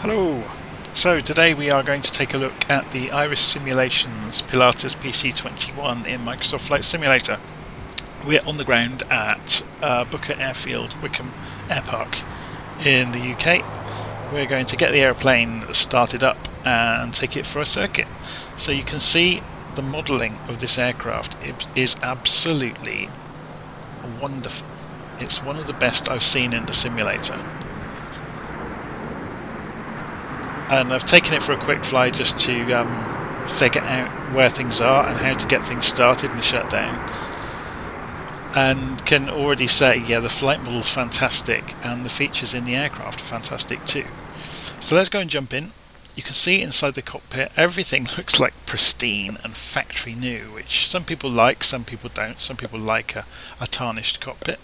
Hello! So today we are going to take a look at the Iris Simulations Pilatus PC-21 in Microsoft Flight Simulator. We're on the ground at Booker Airfield, Wickham Airpark in the UK. We're going to get the airplane started up and take it for a circuit. So you can see the modelling of this aircraft is absolutely wonderful. It's one of the best I've seen in the simulator. And I've taken it for a quick fly just to figure out where things are and how to get things started and shut down. And can already say, yeah, the flight model is fantastic and the features in the aircraft are fantastic too. So let's go and jump in. You can see inside the cockpit everything looks like pristine and factory new, which some people like, some people don't. Some people like a tarnished cockpit.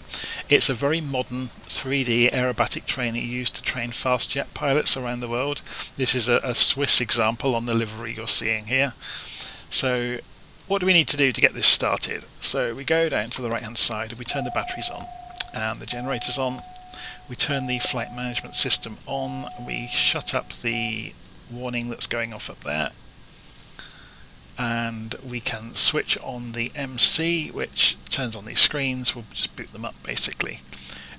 It's a very modern 3D aerobatic trainer used to train fast jet pilots around the world. This is a Swiss example on the livery you're seeing here. So what do we need to do to get this started? So we go down to the right hand side and we turn the batteries on and the generators on. We turn the flight management system on. We shut up the warning that's going off up there, and we can switch on the MC, which turns on these screens. We'll just boot them up basically.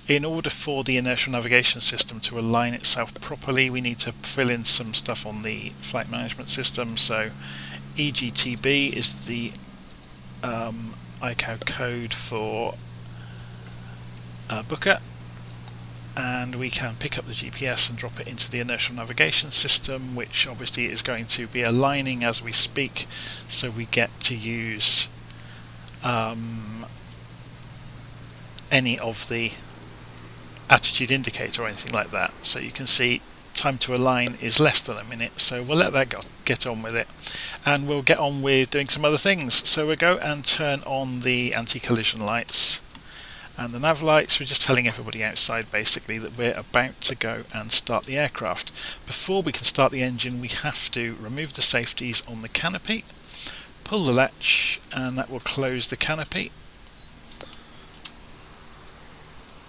In order for the inertial navigation system to align itself properly, we need to fill in some stuff on the flight management system. So EGTB is the ICAO code for Booker, and we can pick up the GPS and drop it into the inertial navigation system, which obviously is going to be aligning as we speak, so we get to use any of the attitude indicator or anything like that. So you can see time to align is less than a minute, so we'll let that get on with it, and we'll get on with doing some other things. So we'll go and turn on the anti-collision lights and the nav lights. We're just telling everybody outside basically that we're about to go and start the aircraft. Before we can start the engine, we have to remove the safeties on the canopy, pull the latch, and that will close the canopy.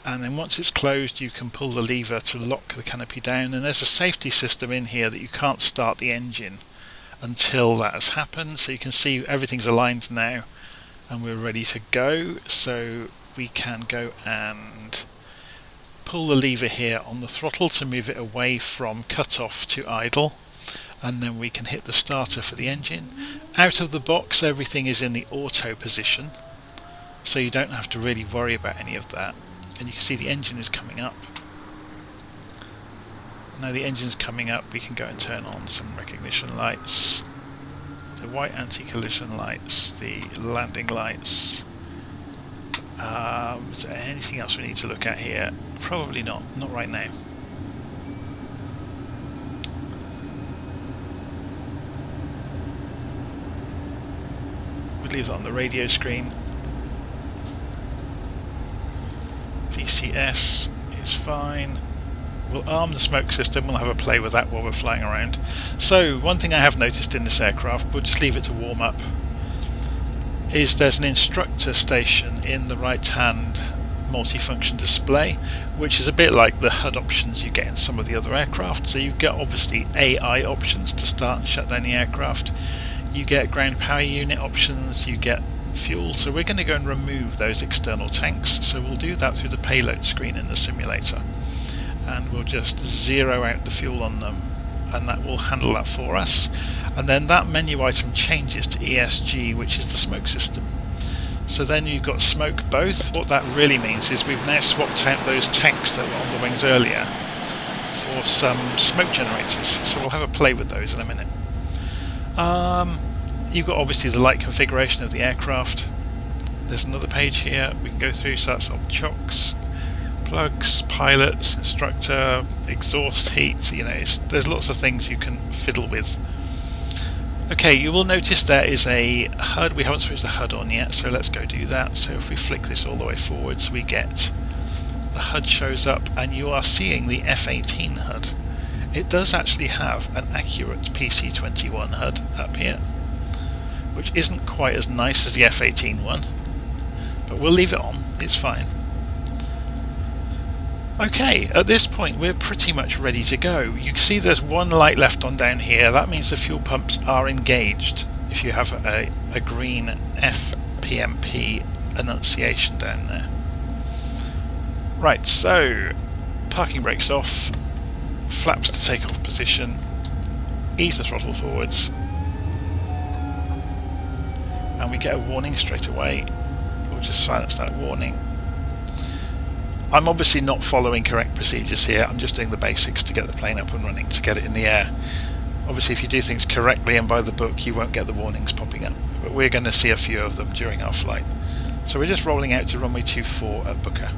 And then once it's closed, you can pull the lever to lock the canopy down, and there's a safety system in here that you can't start the engine until that has happened. So you can see everything's aligned now and we're ready to go. So we can go and pull the lever here on the throttle to move it away from cutoff to idle, and then we can hit the starter for the engine. Out of the box, everything is in the auto position, so you don't have to really worry about any of that. And you can see the engine is coming up. Now the engine's coming up, we can go and turn on some recognition lights, the white anti-collision lights, the landing lights. Is there anything else we need to look at here? Probably not right now. We'll leave that on the radio screen. VCS is fine. We'll arm the smoke system, we'll have a play with that while we're flying around. So one thing I have noticed in this aircraft, we'll just leave it to warm up, is there's an instructor station in the right hand multifunction display, which is a bit like the HUD options you get in some of the other aircraft. So you get obviously AI options to start and shut down the aircraft, you get ground power unit options, you get fuel. So we're going to go and remove those external tanks, so we'll do that through the payload screen in the simulator, and we'll just zero out the fuel on them, and that will handle that for us. And then that menu item changes to ESG, which is the smoke system. So then you've got smoke both. What that really means is we've now swapped out those tanks that were on the wings earlier for some smoke generators. So we'll have a play with those in a minute. You've got obviously the light configuration of the aircraft. There's another page here we can go through, so that's on chocks, plugs, pilots, instructor, exhaust heat. You know, there's lots of things you can fiddle with. Okay, you will notice there is a HUD. We haven't switched the HUD on yet, so let's go do that. So if we flick this all the way forwards, we get the HUD shows up, and you are seeing the F-18 HUD. It does actually have an accurate PC-21 HUD up here, which isn't quite as nice as the F-18 one, but we'll leave it on, it's fine. Okay, at this point we're pretty much ready to go. You can see there's one light left on down here. That means the fuel pumps are engaged if you have a green FPMP annunciation down there. Right, so parking brakes off, flaps to takeoff position, ease the throttle forwards, and we get a warning straight away. We'll just silence that warning. I'm obviously not following correct procedures here. I'm just doing the basics to get the plane up and running, to get it in the air. Obviously if you do things correctly and by the book, you won't get the warnings popping up, but we're going to see a few of them during our flight. So we're just rolling out to runway 24 at Booker.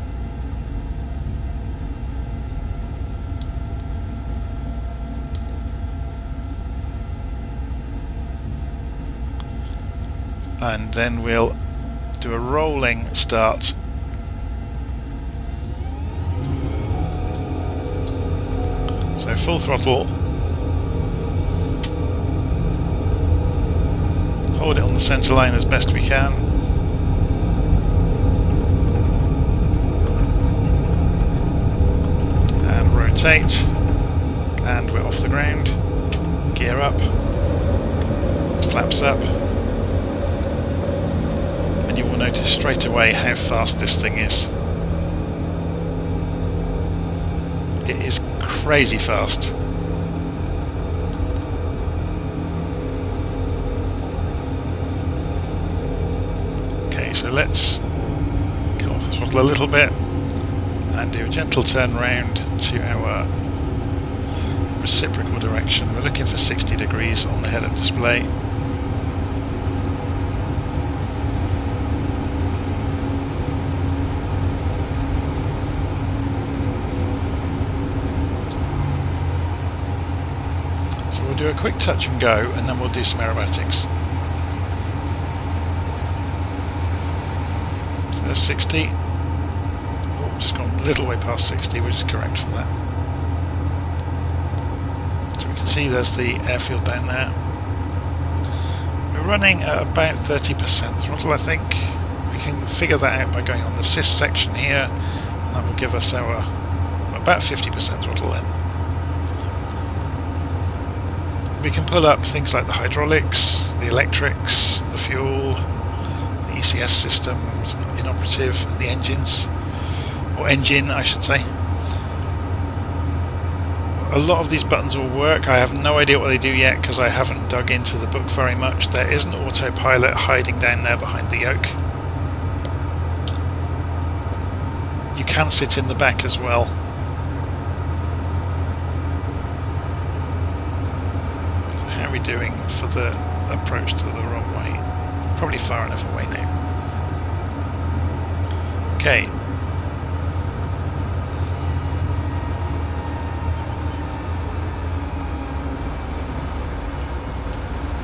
And then we'll do a rolling start. So full throttle, hold it on the centre line as best we can, and rotate, and we're off the ground. Gear up, flaps up, and you will notice straight away how fast this thing is. It is crazy fast. Okay, so let's come off the throttle a little bit and do a gentle turn round to our reciprocal direction. We're looking for 60 degrees on the head-up display. We'll do a quick touch and go, and then we'll do some aerobatics. So there's 60. Oh, just gone a little way past 60, which is correct for that. So we can see there's the airfield down there. We're running at about 30% throttle, I think. We can figure that out by going on the sys section here, and that will give us our about 50% throttle then. We can pull up things like the hydraulics, the electrics, the fuel, the ECS system is inoperative, and the engines, or engine I should say. A lot of these buttons will work. I have no idea what they do yet because I haven't dug into the book very much. There is an autopilot hiding down there behind the yoke. You can sit in the back as well. How are we doing for the approach to the runway? Probably far enough away now. Okay.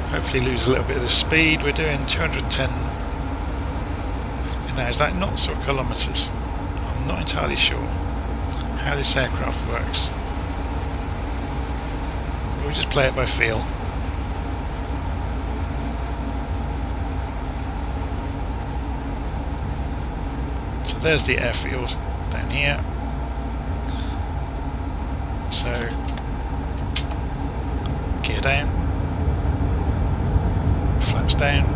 Hopefully lose a little bit of the speed. We're doing 210. Now is that knots or kilometres? I'm not entirely sure how this aircraft works. We'll just play it by feel. So there's the airfield down here. So gear down, flaps down.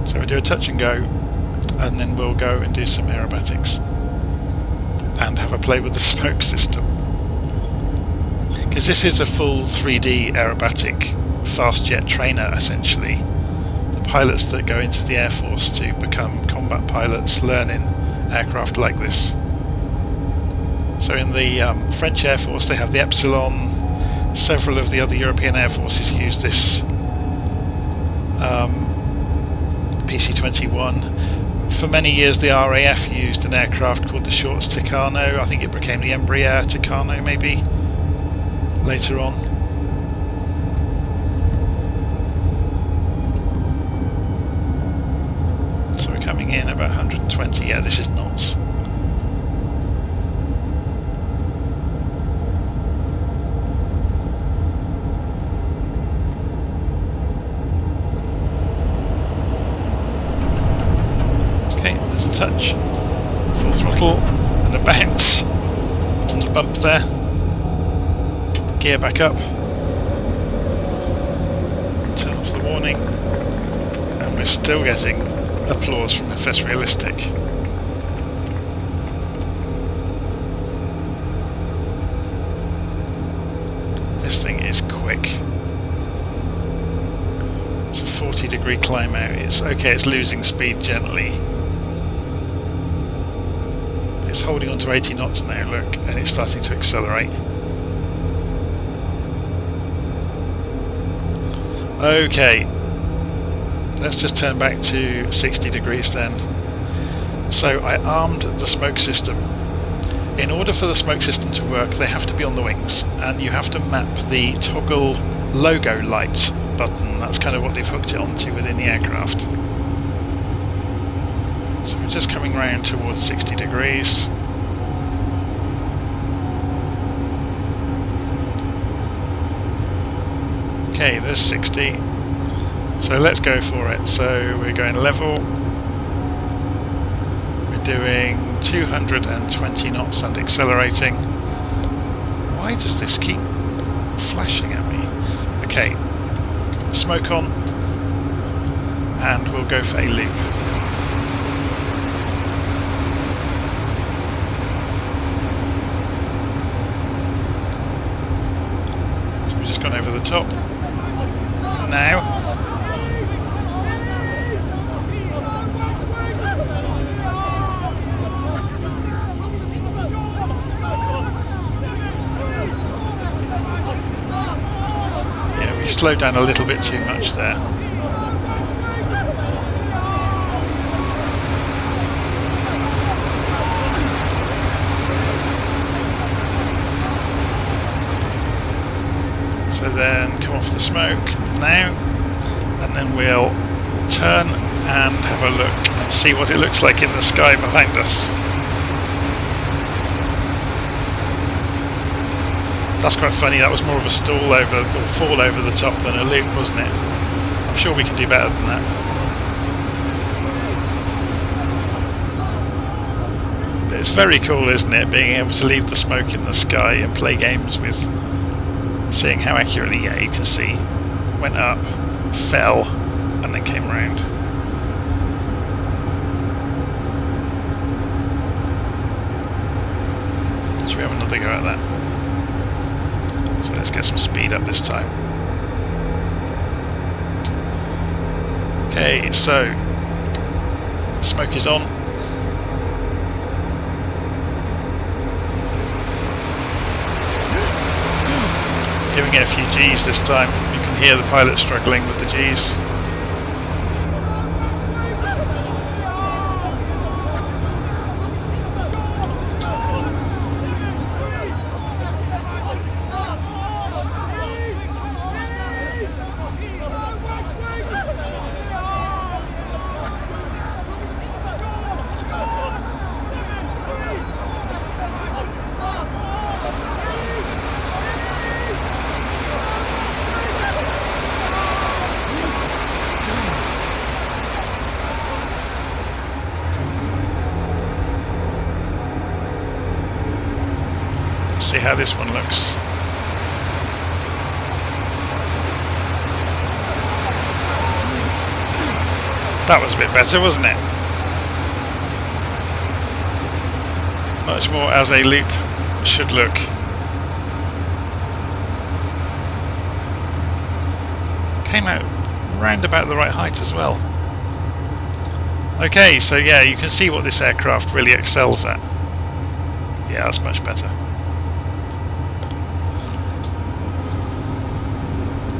So we do a touch and go, and then we'll go and do some aerobatics and have a play with the smoke system, because this is a full 3D aerobatic fast jet trainer essentially. The pilots that go into the Air Force to become combat pilots learn in aircraft like this. So in the French Air Force they have the Epsilon. Several of the other European Air Forces use this PC-21. For many years the RAF used an aircraft called the Shorts Tucano. I think it became the Embraer Tucano maybe later on. So we're coming in about 120. Yeah, this is knots. touch, full throttle, and a bounce on the bump there. Gear back up, turn off the warning, and we're still getting applause from FS Realistic. This thing is quick. It's a 40-degree climb out. It's okay, it's losing speed gently. It's holding on to 80 knots now, look, and it's starting to accelerate. Okay, let's just turn back to 60 degrees then. So I armed the smoke system. In order for the smoke system to work, they have to be on the wings, and you have to map the toggle logo light button. That's kind of what they've hooked it onto within the aircraft. So we're just coming round towards 60 degrees. Okay, there's 60. So let's go for it. So we're going level. We're doing 220 knots and accelerating. Why does this keep flashing at me? Okay, smoke on, and we'll go for a loop. So we've just gone over the top. Now slowed down a little bit too much there. So then come off the smoke now, and then we'll turn and have a look and see what it looks like in the sky behind us. That's quite funny, that was more of a stall over, or fall over the top than a loop, wasn't it? I'm sure we can do better than that. But it's very cool, isn't it, being able to leave the smoke in the sky and play games with seeing how accurately, yeah, you can see, went up, fell, and then came round. Should we have another go at that? So let's get some speed up this time. Okay, so the smoke is on. Giving it a few G's this time. You can hear the pilot struggling with the G's. See how this one looks. That was a bit better, wasn't it? Much more as a loop should look. Came out round about the right height as well. Okay, so yeah, you can see what this aircraft really excels at. Yeah, that's much better.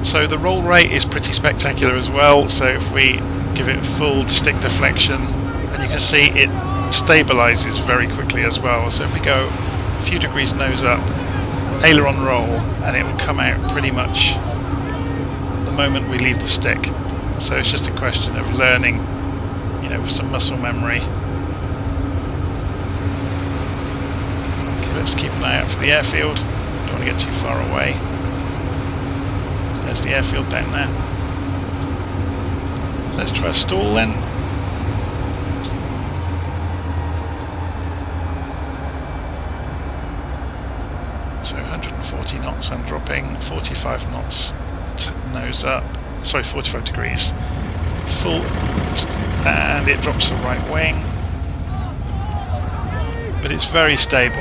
So the roll rate is pretty spectacular as well, so if we give it full stick deflection, and you can see it stabilises very quickly as well, so if we go a few degrees nose up, aileron roll, and it will come out pretty much the moment we leave the stick. So it's just a question of learning, you know, with some muscle memory. Okay, let's keep an eye out for the airfield, don't want to get too far away. There's the airfield down there. Let's try a stall then. So 140 knots I'm dropping, 45 knots nose up, sorry 45 degrees, full, and it drops the right wing, but it's very stable.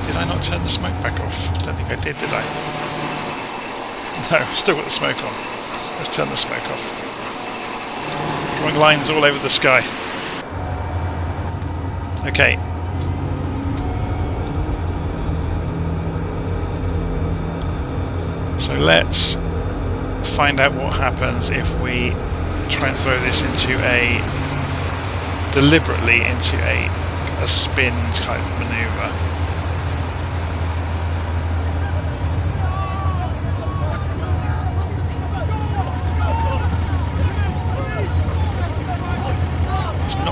Did I not turn the smoke back off? I don't think I did I? No, still got the smoke on. Let's turn the smoke off. Drawing lines all over the sky. Okay. So let's find out what happens if we try and throw this deliberately into a spin type maneuver.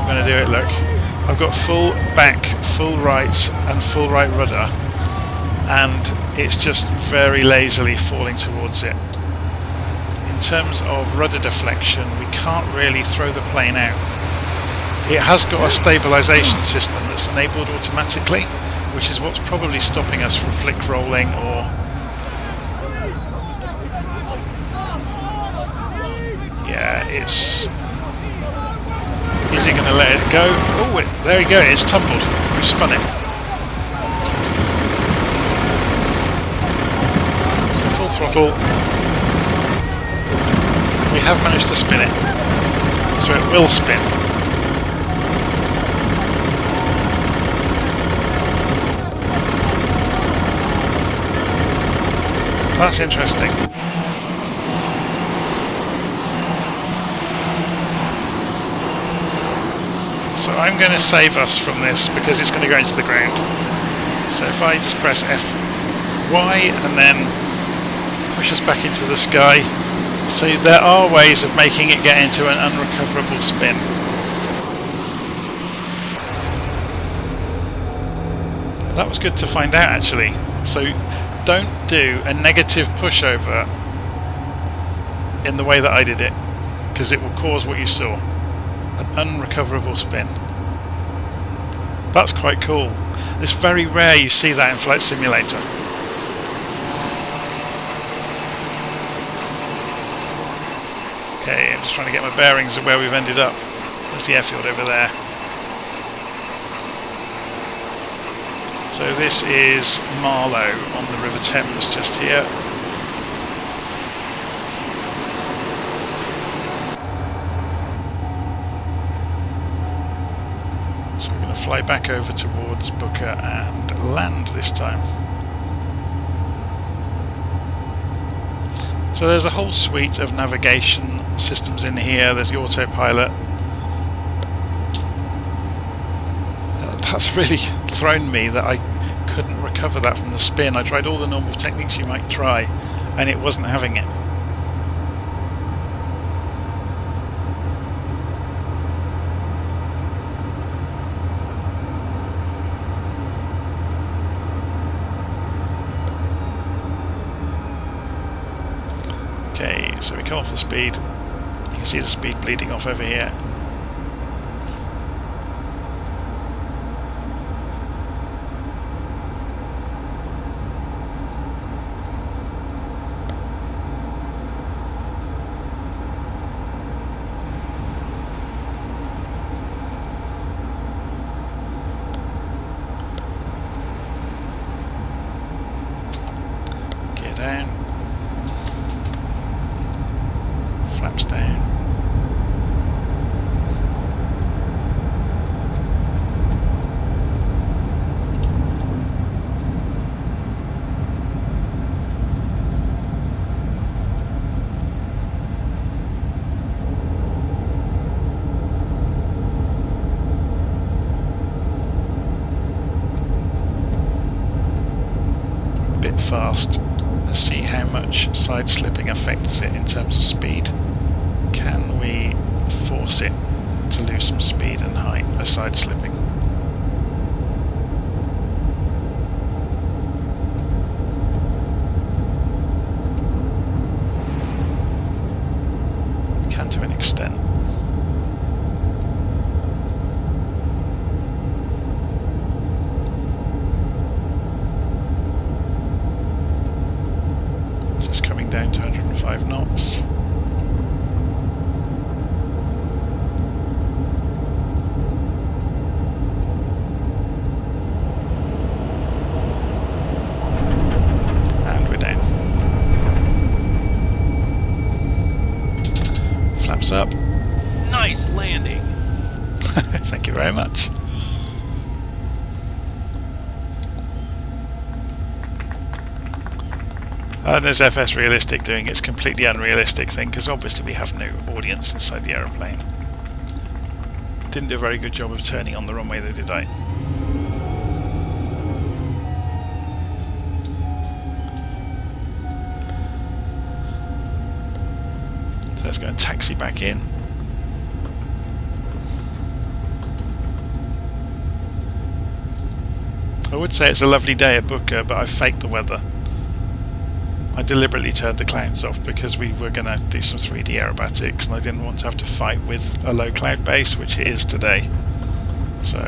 Going to do it, look. I've got full back, full right and full right rudder, and it's just very lazily falling towards it. In terms of rudder deflection, we can't really throw the plane out. It has got a stabilisation system that's enabled automatically, which is what's probably stopping us from flick rolling or it's... Is he going to let it go? Oh, there we go, it's tumbled. We've spun it. So full throttle. We have managed to spin it. So it will spin. That's interesting. So I'm going to save us from this because it's going to go into the ground. So if I just press FY and then push us back into the sky. So there are ways of making it get into an unrecoverable spin. That was good to find out actually. So don't do a negative pushover in the way that I did it, because it will cause what you saw. An unrecoverable spin. That's quite cool. It's very rare you see that in Flight Simulator. Okay, I'm just trying to get my bearings of where we've ended up. There's the airfield over there. So this is Marlow on the River Thames just here. Fly back over towards Booker and land this time. So there's a whole suite of navigation systems in here. There's the autopilot. That's really thrown me that I couldn't recover that from the spin. I tried all the normal techniques you might try and it wasn't having it. Okay, so we come off the speed. You can see the speed bleeding off over here. Gear down. Flaps down. A bit fast. Let's see how much side slipping affects it in terms of speed. Can we force it to lose some speed and height by side slipping? We can to an extent. thumbs up. Nice landing. Thank you very much. And there's FS Realistic doing its completely unrealistic thing, because obviously we have no audience inside the aeroplane. Didn't do a very good job of turning on the runway though, did I? So let's go and taxi back in. I would say it's a lovely day at Booker, but I faked the weather. I deliberately turned the clouds off because we were going to do some 3D aerobatics and I didn't want to have to fight with a low cloud base, which it is today. So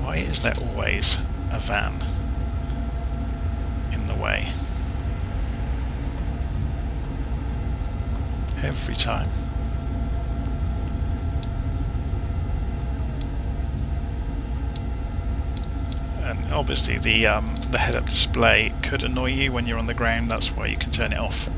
why is there always a van in the way? Every time. And obviously the head-up display could annoy you when you're on the ground, that's why you can turn it off.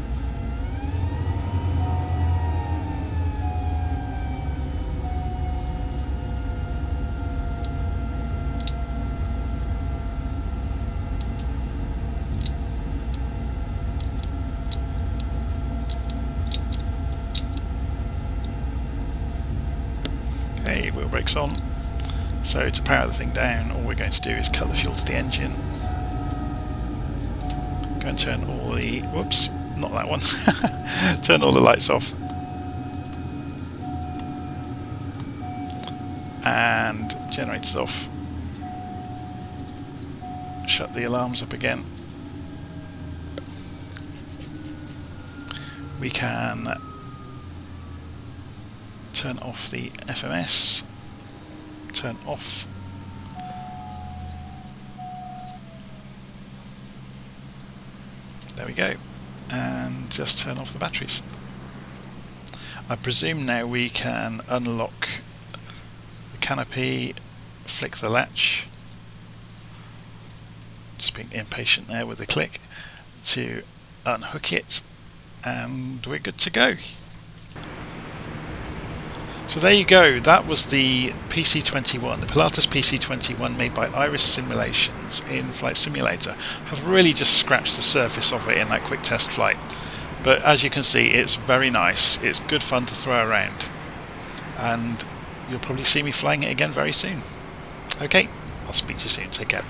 Okay, wheel brakes on. So to power the thing down, all we're going to do is cut the fuel to the engine. Go and turn all the, whoops, not that one. Turn all the lights off. And generators off. Shut the alarms up again. We can turn off the FMS. Turn off there we go, and just turn off the batteries. I presume now we can unlock the canopy, flick the latch, just being impatient there with the click, to unhook it, and we're good to go. So there you go, that was the PC-21, the Pilatus PC-21 made by Iris Simulations in Flight Simulator. I've really just scratched the surface of it in that quick test flight. But as you can see, it's very nice, it's good fun to throw around. And you'll probably see me flying it again very soon. Okay, I'll speak to you soon, take care.